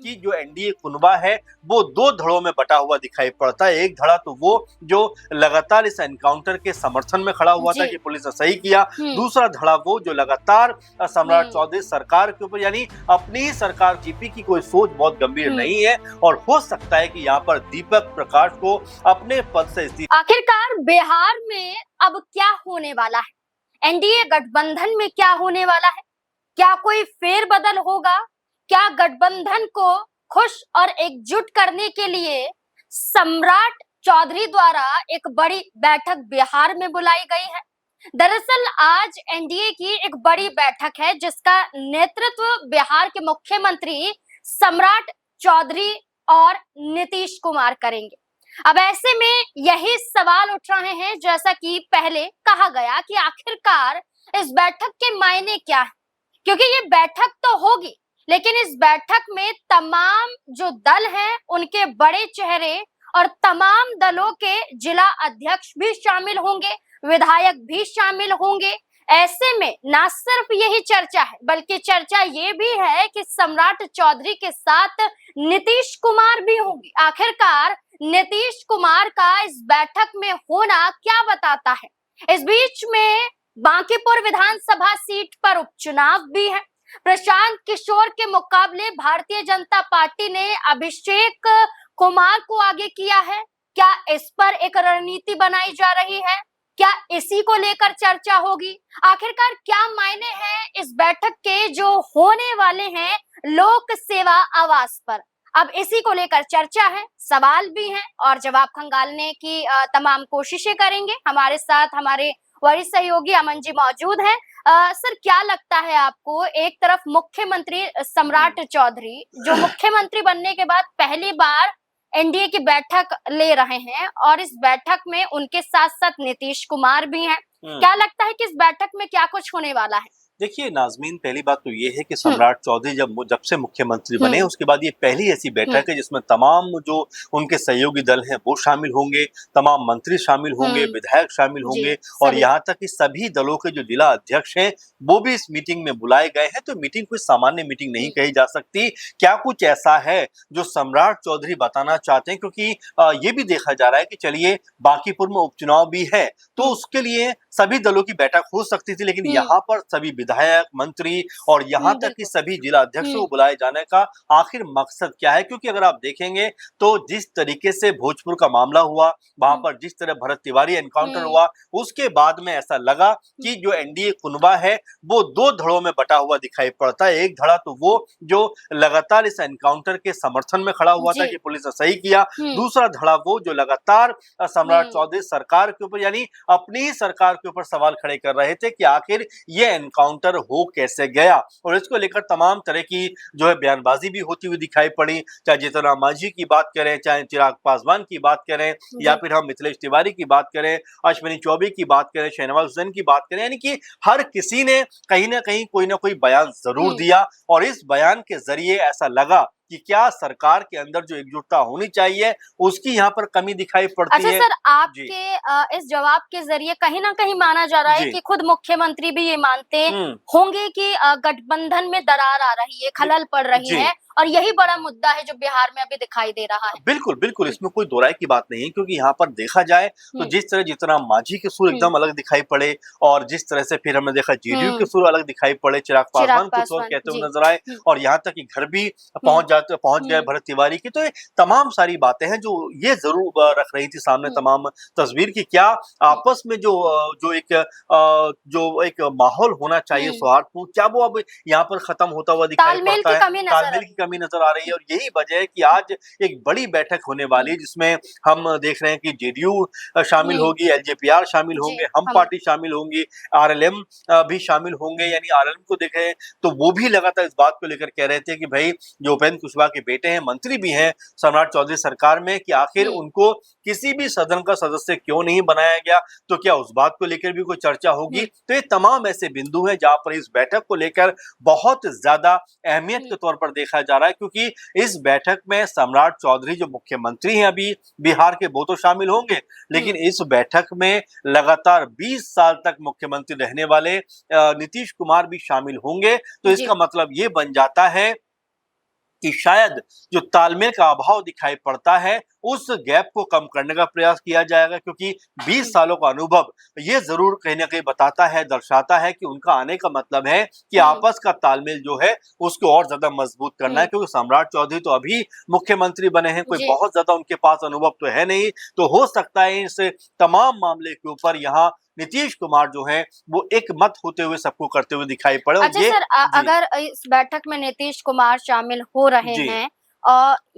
कि जो एनडीए कुनबा है वो दो धड़ों में बटा हुआ दिखाई पड़ता है। एक धड़ा तो वो जो लगातार इस एनकाउंटर के समर्थन में खड़ा हुआ था जी। कि पुलिस ने सही किया, हुँ। दूसरा धड़ा वो जो लगातार सम्राट हुँ। चौधरी सरकार के ऊपर यानी अपनी ही सरकार जीपी की कोई सोच बहुत गंभीर हुँ। नहीं है और हो सकता है कि यहाँ पर दीपक प्रकाश को अपने पद से इस्तीफा। आखिरकार बिहार में अब क्या होने वाला है? एनडीए गठबंधन में क्या होने वाला है? क्या कोई फेरबदल होगा? क्या गठबंधन को खुश और एकजुट करने के लिए सम्राट चौधरी द्वारा एक बड़ी बैठक बिहार में बुलाई गई है? दरअसल आज एनडीए की एक बड़ी बैठक है जिसका नेतृत्व बिहार के मुख्यमंत्री सम्राट चौधरी और नीतीश कुमार करेंगे। अब ऐसे में यही सवाल उठ रहे हैं, जैसा कि पहले कहा गया, कि आखिरकार इस बैठक के मायने क्या है? क्योंकि ये बैठक तो होगी, लेकिन इस बैठक में तमाम जो दल हैं उनके बड़े चेहरे और तमाम दलों के जिला अध्यक्ष भी शामिल होंगे, विधायक भी शामिल होंगे। ऐसे में ना सिर्फ यही चर्चा है, बल्कि चर्चा ये भी है कि सम्राट चौधरी के साथ नीतीश कुमार भी होंगे। आखिरकार नीतीश कुमार का इस बैठक में होना क्या बताता है? इस बीच में बांकीपुर विधानसभा सीट पर उपचुनाव भी है। प्रशांत किशोर के मुकाबले भारतीय जनता पार्टी ने अभिषेक कुमार को आगे किया है। क्या इस पर एक रणनीति बनाई जा रही है? क्या इसी को लेकर चर्चा होगी? आखिरकार क्या मायने हैं इस बैठक के जो होने वाले हैं लोक सेवा आवास पर? अब इसी को लेकर चर्चा है, सवाल भी हैं और जवाब खंगालने की तमाम कोशिशें करेंगे। हमारे साथ हमारे वरिष्ठ सहयोगी अमन जी मौजूद हैं। सर, क्या लगता है आपको, एक तरफ मुख्यमंत्री सम्राट चौधरी जो मुख्यमंत्री बनने के बाद पहली बार एनडीए की बैठक ले रहे हैं और इस बैठक में उनके साथ साथ नीतीश कुमार भी हैं, क्या लगता है कि इस बैठक में क्या कुछ होने वाला है? देखिए नाज़मीन, पहली बात तो ये है कि सम्राट चौधरी जब से मुख्यमंत्री बने उसके बाद ये पहली ऐसी बैठक है जिसमें तमाम जो उनके सहयोगी दल हैं वो शामिल होंगे, तमाम मंत्री शामिल होंगे, विधायक शामिल होंगे और यहाँ तक कि सभी दलों के जो जिला अध्यक्ष हैं वो भी इस मीटिंग में बुलाए गए हैं। तो मीटिंग कोई सामान्य मीटिंग नहीं कही जा सकती। क्या कुछ ऐसा है जो सम्राट चौधरी बताना चाहते हैं, क्योंकि ये भी देखा जा रहा है कि चलिए बांकीपुर में उपचुनाव भी है तो उसके लिए सभी दलों की बैठक हो सकती थी, लेकिन यहाँ पर सभी विधायक, मंत्री और यहाँ तक कि सभी जिला अध्यक्षों को बुलाए जाने का आखिर मकसद क्या है? क्योंकि अगर आप देखेंगे तो जिस तरीके से भोजपुर का मामला हुआ, वहां पर जिस तरह भरत तिवारी एनकाउंटर हुआ, उसके बाद में ऐसा लगा कि जो एनडीए कुनबा है वो दो धड़ों में बटा हुआ दिखाई पड़ता है। एक धड़ा तो वो जो लगातार इस एनकाउंटर के समर्थन में खड़ा हुआ था कि पुलिस ने सही किया, दूसरा धड़ा वो जो लगातार सम्राट चौधरी सरकार के ऊपर यानी अपनी ही सरकार के ऊपर सवाल खड़े कर रहे थे कि आखिर ये एनकाउंटर हो कैसे गया। और इसको लेकर तमाम तरह की जो है बयानबाजी भी होती हुई दिखाई पड़ी, चाहे जीतन राम मांझी की बात करें, चाहे चिराग पासवान की बात करें या फिर हम मिथिलेश तिवारी की बात करें, अश्विनी चौबे की बात करें, शहनवाज हुसैन की बात करें, यानी कि हर किसी ने कहीं ना कहीं कोई ना कोई बयान जरूर दिया और इस बयान के जरिए ऐसा लगा कि क्या सरकार के अंदर जो एकजुटता होनी चाहिए उसकी यहाँ पर कमी दिखाई पड़ती है। अच्छा सर, आपके इस जवाब के जरिए कहीं ना कहीं माना जा रहा है कि खुद मुख्यमंत्री भी ये मानते होंगे कि गठबंधन में दरार आ रही है, खलल पड़ रही है और यही बड़ा मुद्दा है जो बिहार में अभी दिखाई दे रहा है। बिल्कुल बिल्कुल, इसमें कोई दो राय की बात नहीं है, क्योंकि यहाँ पर देखा जाए तो जिस तरह जीतन राम मांझी के सुर एकदम अलग दिखाई पड़े और जिस तरह से फिर हमने देखा जेडीयू के सुर अलग दिखाई पड़े, चिराग पासवान कुछ और कहते हुए नजर आए और यहाँ तक कि घर भी पहुंच गए भरत तिवारी की। तो ये तमाम सारी बातें हैं जो ये जरूर रख रही थी सामने तमाम तस्वीर की क्या आपस में जो एक माहौल होना चाहिए सौहार्दपूर्ण, क्या वो अब यहाँ पर खत्म होता हुआ दिखाई पड़ता है। तालमेल की कमी नजर आ रही है और यही वजह है कि आज एक बड़ी बैठक होने वाली है जिसमें हम देख रहे हैं कि जेडीयू शामिल होगी, एलजेपीआर शामिल होंगे, हम पार्टी शामिल होंगी, आरएलएम भी शामिल होंगे। यानी आरएलएम को देख रहे हैं तो वो भी लगातार इस बात को लेकर कह रहे थे कि भाई जो उपेंद्र कुशवाहा के बेटे हैं, मंत्री भी हैं सम्राट चौधरी सरकार में, कि आखिर उनको किसी भी सदन का सदस्य क्यों नहीं बनाया गया, तो क्या उस बात को लेकर भी कोई चर्चा होगी। तो ये तमाम ऐसे बिंदु हैं जहां पर इस बैठक को लेकर बहुत ज्यादा अहमियत के तौर पर देखा जा रहा है, क्योंकि इस बैठक में सम्राट चौधरी जो मुख्यमंत्री हैं अभी बिहार के वो तो शामिल होंगे, लेकिन इस बैठक में लगातार 20 साल तक मुख्यमंत्री रहने वाले नीतीश कुमार भी शामिल होंगे। तो इसका मतलब ये बन जाता है कि शायद जो तालमेल का अभाव दिखाई पड़ता है, उस गैप को कम करने का प्रयास किया जाएगा, क्योंकि 20 सालों का अनुभव ये ज़रूर कहीं न कहीं बताता है, दर्शाता है कि उनका आने का मतलब है कि आपस का तालमेल जो है, उसको और ज़्यादा मजबूत करना है, क्योंकि सम्राट चौधरी तो अभी मुख्यमंत्री बने हैं, कोई जी। बहुत ज़्यादा उनके पास अनुभव तो है नहीं, तो हो सकता है इस तमाम मामले के ऊपर यहाँ नीतीश कुमार जो हैं, वो एक मत होते हुए सबको करते हुए दिखाई पड़े, और अच्छा ये सर, जी, अगर इस बैठक में नीतीश कुमार शामिल हो रहे जी, हैं,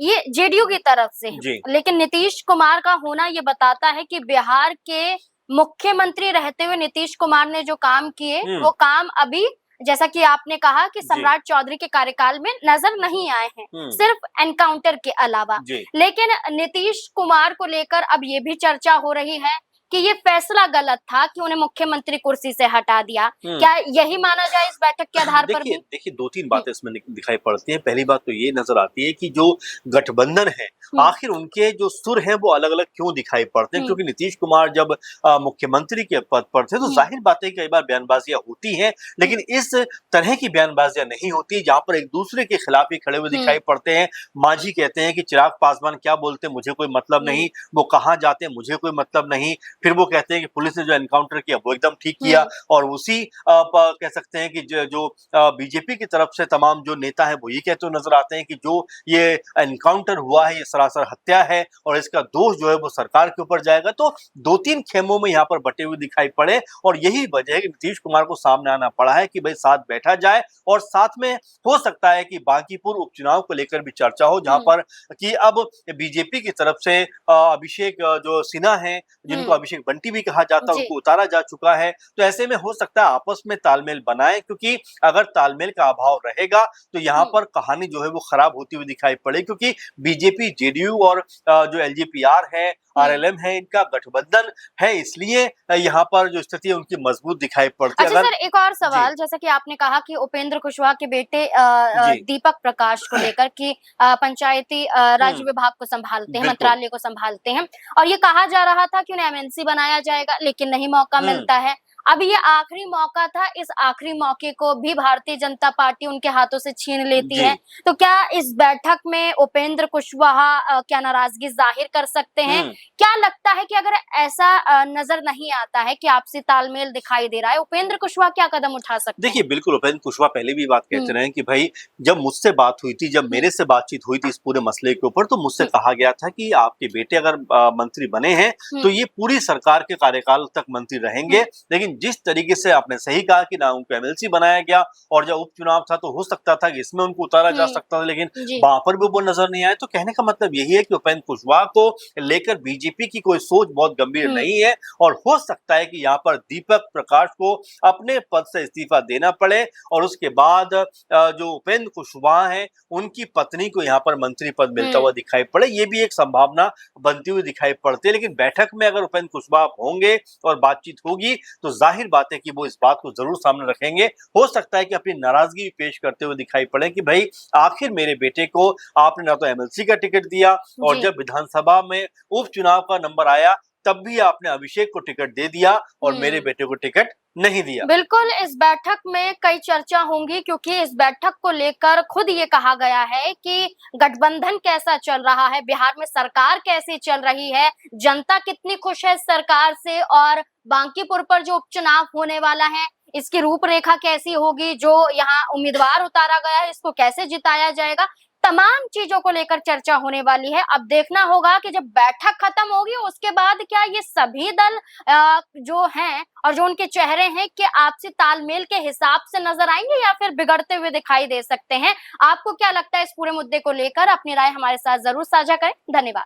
ये जेडीयू की तरफ से है, जी, लेकिन नीतीश कुमार का होना ये बताता है कि बिहार के मुख्यमंत्री रहते हुए नीतीश कुमार ने जो काम किए, हुँ, वो काम अभी, जैसा कि आपने कहा कि जी, सम्राट चौधरी के कार्यकाल में नजर नहीं आए हैं, हुँ, सिर्फ एनकाउंटर के अलावा। जी, लेकिन नीतीश कुमार को लेकर अब ये भी चर्चा हो रही है कि ये फैसला गलत था कि उन्हें मुख्यमंत्री कुर्सी से हटा दिया। हुँ। क्या यही माना जाए इस बैठक के आधार पर देखिए भी? देखिए 2-3 हुँ, बातें इसमें दिखाई पड़ती हैं। पहली बात तो ये नज़र आती है कि जो गठबंधन है, हुँ, आखिर उनके जो सुर हैं वो अलग-अलग क्यों दिखाई पड़ते हैं? हुँ, क्योंकि नीतीश कुमार जब मुख्यमंत्री के पद पर थे, तो हुँ, ज़ाहिर बात है कि कई बार बयानबाज़ियाँ होती हैं, हुँ, लेकिन इस तरह की बयानबाज़ियाँ नहीं होती जहाँ पर एक-दूसरे के खिलाफ ही खड़े हुए हुँ, दिखाई पड़ते हैं। मांझी कहते हैं कि चिराग पासवान क्या बोलते हैं मुझे कोई मतलब हुँ, नहीं, वो कहाँ जाते हैं मुझे कोई मतलब नहीं। फिर वो कहते हैं कि पुलिस ने जो एनकाउंटर किया वो एकदम ठीक किया, हुँ, और उसी प कह सकते हैं कि जो बीजेपी की तरफ से तमाम जो नेता हैं वो ये कहते हुए नजर आते हैं कि जो ये एनकाउंटर हुआ है ये सरासर हत्या है, और इसका दोष जो है वो सरकार के ऊपर जाएगा। तो 2-3 खेमों में यहाँ पर बटे हुए दिखाई पड़े, और यही वजह है कि नीतीश कुमार को सामने आना पड़ा है कि भाई साथ बैठा जाए, और साथ में हो सकता है कि बांकीपुर उपचुनाव को लेकर भी चर्चा हो, जहाँ हुँ, पर कि अब बीजेपी की तरफ से अभिषेक जो सिन्हा हैं, जिनको हुँ, अभिषेक बंटी भी कहा जाता है, जी, उनको उतारा जा चुका है। तो ऐसे में हो सकता है आपस में तालमेल बनाएं, क्योंकि अगर तालमेल का अभाव रहेगा तो यहाँ हुँ, पर कहानी जो है वो खराब होती हुई दिखाई पड़े, क्योंकि बीजेपी जेडीयू और जो एलजेपीआर है, हुँ। आरएलएम है, इनका गठबंधन है, इसलिए यहाँ पर जो स्थिति है उनकी मजबूत दिखाई पड़ती है। अच्छा अगर सर, एक और जी, सवाल, जैसा कि आपने कहा कि उपेंद्र कुशवाहा के बेटे जी, दीपक प्रकाश को लेकर कि पंचायती राज हम्म, विभाग को संभालते हैं, बिल्कुल, मंत्रालय को संभालते हैं, और ये कहा जा रहा था कि उन्हें एमएनसी बनाया जाएगा, लेकिन नहीं मौका हम्म, मिलता है। अब ये आखिरी मौका था, इस आखिरी मौके को भी भारतीय जनता पार्टी उनके हाथों से छीन लेती जी, है। तो क्या इस बैठक में उपेंद्र कुशवाहा क्या नाराजगी जाहिर कर सकते हैं? हम्म। क्या लगता है कि अगर ऐसा नजर नहीं आता है कि आपसी तालमेल दिखाई दे रहा है, उपेंद्र कुशवाहा क्या कदम उठा सकते देखिए, हैं? बिल्कुल, उपेंद्र कुशवाहा पहले भी बात कहते हुँ, रहे हैं कि भई जब मुझसे बात हुई थी, जब हुँ, मेरे से बातचीत हुई थी इस पूरे मसले के ऊपर, तो मुझसे हुँ, कहा गया था कि आपके बेटे अगर मंत्री बने हैं, हुँ, तो ये पूरी सरकार के कार्यकाल तक मंत्री रहेंगे। हुँ, लेकिन जिस तरीके से आपने सही कहा कि ना उनको एमएलसी बनाया गया, और जब उपचुनाव था तो हो सकता था कि इसमें उनको उतारा जा हुँ, सकता था, लेकिन जी, वहाँ पर भी वो नज़र नहीं आए। तो कहने का मतलब यही है कि उपेंद्र कुशवाहा को लेकर बीजेपी की कोई सोच बहुत गंभीर हुँ, नहीं है, और हो सकता है कि यहाँ पर दीपक प्रकाश को अपने पद से इस्तीफा देना पड़े, और उसके बाद जो उपेंद्र कुशवाहा हैं, उनकी पत्नी को यहाँ पर मंत्री पद मिलता हुँ, हुआ दिखाई पड़े, ये भी एक संभावना बनती हुई दिखाई पड़ती है। लेकिन बैठक में अगर उपेंद्र कुशवाहा होंगे और बातचीत होगी, तो ज़ाहिर बात है कि वो इस बात को ज़रूर सामने रखेंगे। हो सकता है कि अपनी नाराज़गी भी पेश करते हुए दिखाई पड़े कि भई आखिर मेरे बेटे को आपने ना तो एमएलसी का टिकट दिया, और जी, जब विधानसभा में उपचुनाव का नंबर आया, तब भी आपने अभिषेक को टिकट दे दिया और मेरे हुँ। बेटे को टिकट नहीं दिया। बिल्कुल, इस बैठक में कई चर्चा होंगी, क्योंकि इस बैठक को लेकर खुद ये कहा गया है कि गठबंधन कैसा चल रहा है, बिहार में सरकार कैसी चल रही है, जनता कितनी खुश है इस सरकार से, और बांकीपुर पर जो उपचुनाव होने वाला है, इसकी रूपरेखा कैसी होगी, जो यहाँ उम्मीदवार उतारा गया है, इसको कैसे जिताया जाएगा। तमाम चीज़ों को लेकर चर्चा होने वाली है। अब देखना होगा कि जब बैठक खत्म होगी, उसके बाद क्या ये सभी दल जो हैं और जो उनके चेहरे हैं कि आपसी तालमेल के हिसाब से नजर आएंगे, या फिर बिगड़ते हुए दिखाई दे सकते हैं। आपको क्या लगता है इस पूरे मुद्दे को लेकर? अपनी राय हमारे साथ जरूर साझा करें। धन्यवाद।